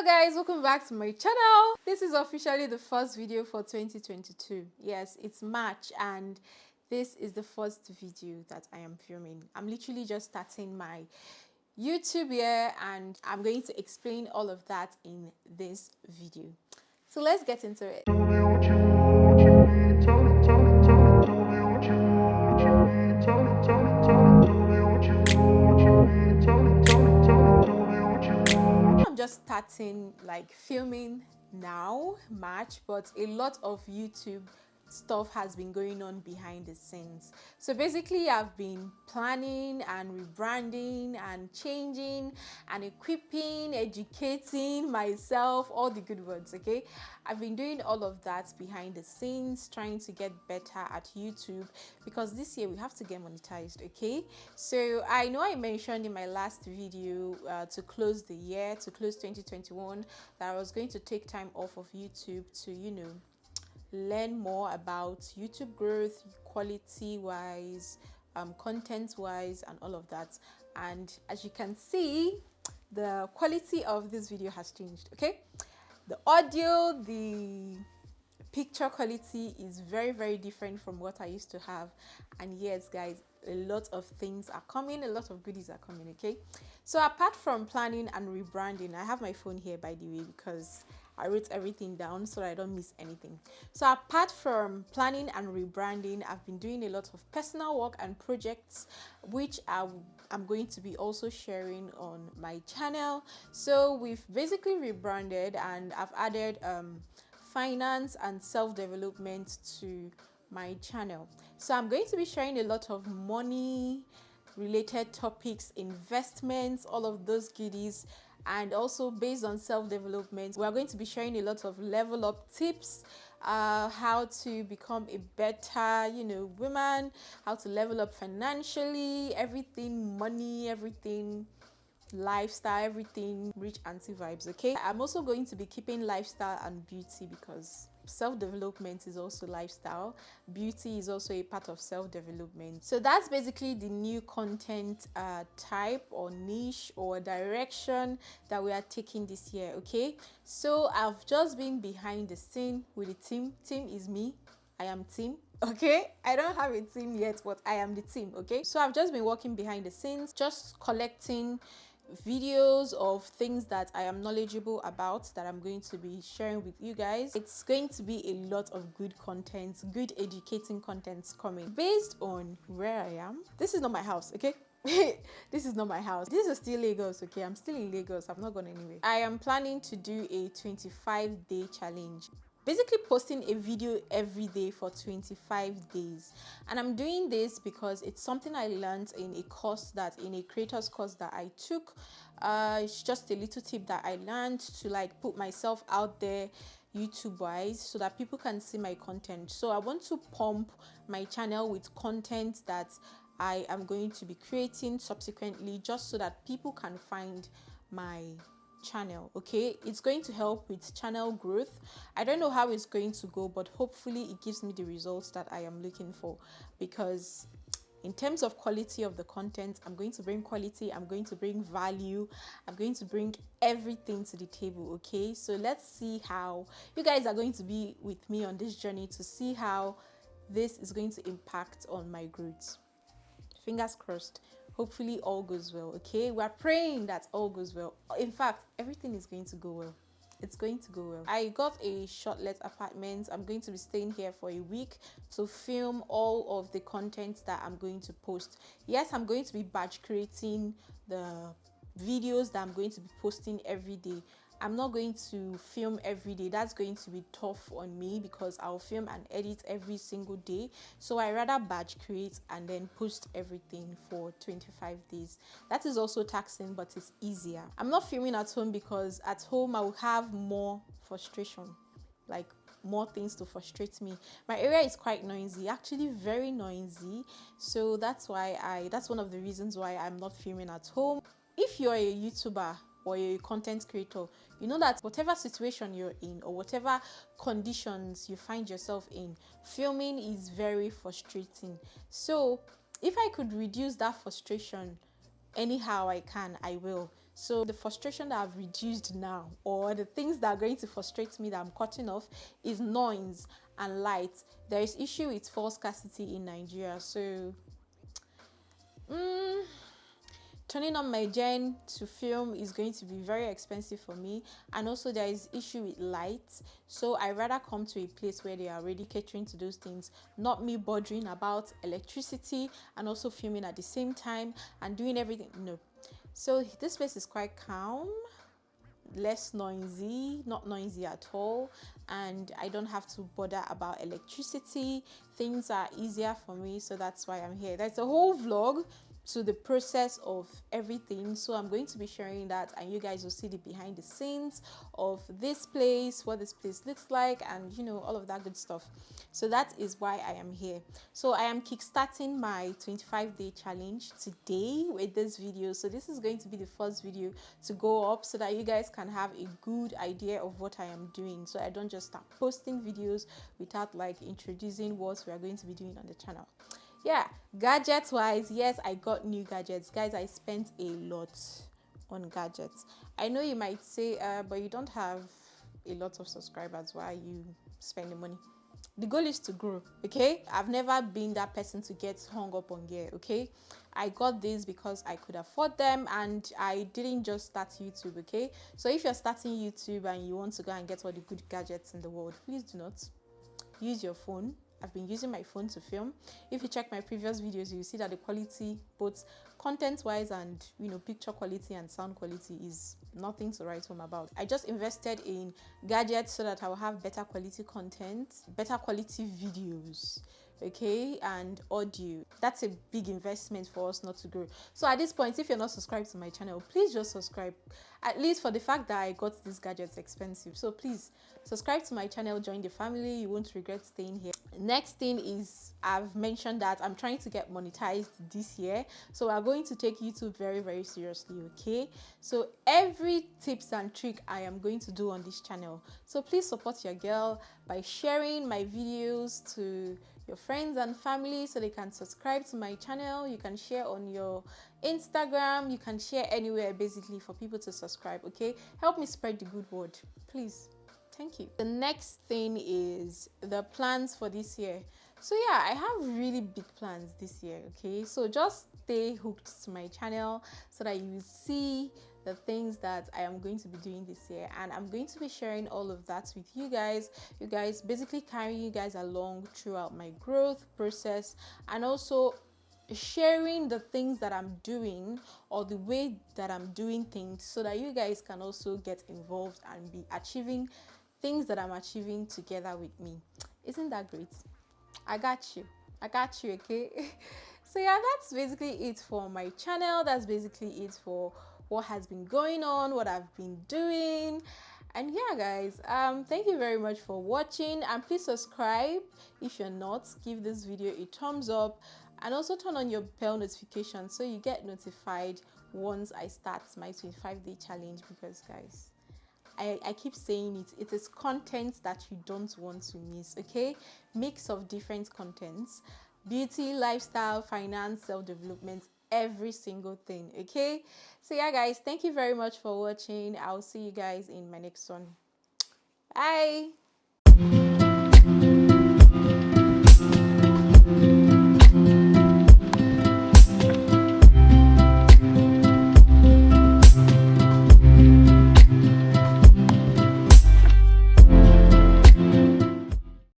Hello guys, welcome back to my channel. This is officially the first video for 2022. Yes, it's March and this is the first video that I am filming. I'm literally just starting my YouTube year and I'm going to explain all of that in this video. So let's get into it. I'm just starting like filming now, March, but a lot of YouTube stuff has been going on behind the scenes. So basically I've been planning and rebranding and changing and equipping, educating myself, all the good words. Okay, I've been doing all of that behind the scenes, trying to get better at YouTube because this year we have to get monetized. Okay, so I know I mentioned in my last video to close the year, to close 2021, that I was going to take time off of YouTube to learn more about YouTube growth, quality wise, content wise, and all of that. And as you can see, the quality of this video has changed. Okay, the audio, the picture quality is very different from what I used to have. And yes guys, a lot of things are coming, a lot of goodies are coming. Okay, so apart from planning and rebranding, I have my phone here by the way because I wrote everything down so I don't miss anything. So apart from planning and rebranding, I've been doing a lot of personal work and projects which I'm going to be also sharing on my channel. So we've basically rebranded and I've added finance and self-development to my channel. So I'm going to be sharing a lot of money related topics, investments, all of those goodies. And also based on self-development, we're going to be sharing a lot of level up tips, how to become a better woman, how to level up financially, everything money, everything lifestyle, everything rich auntie vibes. Okay, I'm also going to be keeping lifestyle and beauty because self-development is also lifestyle, beauty is also a part of self-development. So that's basically the new content type or niche or direction that we are taking this year. Okay, so I've just been behind the scene with the team. Team is me, I am team. Okay, I don't have a team yet, but I am the team. Okay, so I've just been working behind the scenes, just collecting videos of things that I am knowledgeable about that I'm going to be sharing with you guys. It's going to be a lot of good content, good educating contents coming based on where I am. This is not my house, okay? This is not my house. This is still Lagos. Okay, I'm still in Lagos. I've not gone anywhere. I am planning to do a 25-day challenge, basically posting a video every day for 25 days. And I'm doing this because it's something I learned in a creator's course that I took. It's just a little tip that I learned to like put myself out there YouTube wise so that people can see my content. So I want to pump my channel with content that I am going to be creating subsequently, just so that people can find my channel. Okay, it's going to help with channel growth. I don't know how it's going to go, but hopefully it gives me the results that I am looking for, because in terms of quality of the content, I'm going to bring quality, I'm going to bring value, I'm going to bring everything to the table. Okay, so let's see how you guys are going to be with me on this journey to see how this is going to impact on my growth. Fingers crossed. Hopefully all goes well. Okay, we're praying that all goes well. In fact, everything is going to go well. It's going to go well. I got a short-let apartment. I'm going to be staying here for a week to film all of the content that I'm going to post. Yes, I'm going to be batch creating the videos that I'm going to be posting every day. I'm not going to film every day. That's going to be tough on me because I'll film and edit every single day. So I rather batch create and then post everything for 25 days. That is also taxing, but it's easier. I'm not filming at home because at home I will have more frustration, like more things to frustrate me. My area is quite noisy, actually very noisy. So that's one of the reasons why I'm not filming at home. If you're a YouTuber or a content creator, you know that whatever situation you're in or whatever conditions you find yourself in, filming is very frustrating. So if I could reduce that frustration anyhow I can, I will. So the frustration that I've reduced now, or the things that are going to frustrate me that I'm cutting off, is noise and light. There is issue with fuel scarcity in Nigeria. So turning on my gen to film is going to be very expensive for me, and also there is issue with light. So I rather come to a place where they are already catering to those things, not me bothering about electricity and also filming at the same time and doing everything. No. So this place is quite calm, less noisy, not noisy at all, and I don't have to bother about electricity. Things are easier for me, so that's why I'm here. There's a whole vlog to the process of everything, so I'm going to be sharing that, and you guys will see the behind the scenes of this place, what this place looks like, and you know, all of that good stuff. So that is why I am here. So I am kickstarting my 25-day challenge today with this video. So this is going to be the first video to go up so that you guys can have a good idea of what I am doing, so I don't just start posting videos without like introducing what we are going to be doing on the channel. Yeah, gadgets wise, yes, I got new gadgets, guys. I spent a lot on gadgets. I know you might say but you don't have a lot of subscribers, why are you spending money? The goal is to grow, okay? I've never been that person to get hung up on gear, okay? I got this because I could afford them, and I didn't just start YouTube, okay? So if you're starting YouTube and you want to go and get all the good gadgets in the world, please do not use your phone. I've been using my phone to film. If you check my previous videos, you'll see that the quality, both content-wise and picture quality and sound quality, is nothing to write home about. I just invested in gadgets so that I will have better quality content, better quality videos, okay, and audio. That's a big investment for us not to grow. So at this point, if you're not subscribed to my channel, please just subscribe, at least for the fact that I got these gadgets expensive. So please subscribe to my channel, join the family. You won't regret staying here. Next thing is, I've mentioned that I'm trying to get monetized this year, so we're going to take YouTube very, very seriously, okay? So every tips and trick I am going to do on this channel, so please support your girl by sharing my videos to your friends and family so they can subscribe to my channel. You can share on your Instagram, you can share anywhere basically for people to subscribe, okay? Help me spread the good word, please. Thank you. The next thing is the plans for this year. So yeah, I have really big plans this year, okay? So just stay hooked to my channel so that you will see the things that I am going to be doing this year, and I'm going to be sharing all of that with you guys. Basically carrying you guys along throughout my growth process, and also sharing the things that I'm doing, or the way that I'm doing things, so that you guys can also get involved and be achieving things that I'm achieving together with me. Isn't that great? I got you, okay? So yeah, that's basically it for my channel. That's basically it for what has been going on, what I've been doing. And yeah, guys, thank you very much for watching, and please subscribe if you're not. Give this video a thumbs up, and also turn on your bell notification so you get notified once I start my 25-day challenge, because guys, I keep saying it is content that you don't want to miss, okay? Mix of different contents: beauty, lifestyle, finance, self-development, every single thing, okay? So yeah, guys, thank you very much for watching. I'll see you guys in my next one. Bye.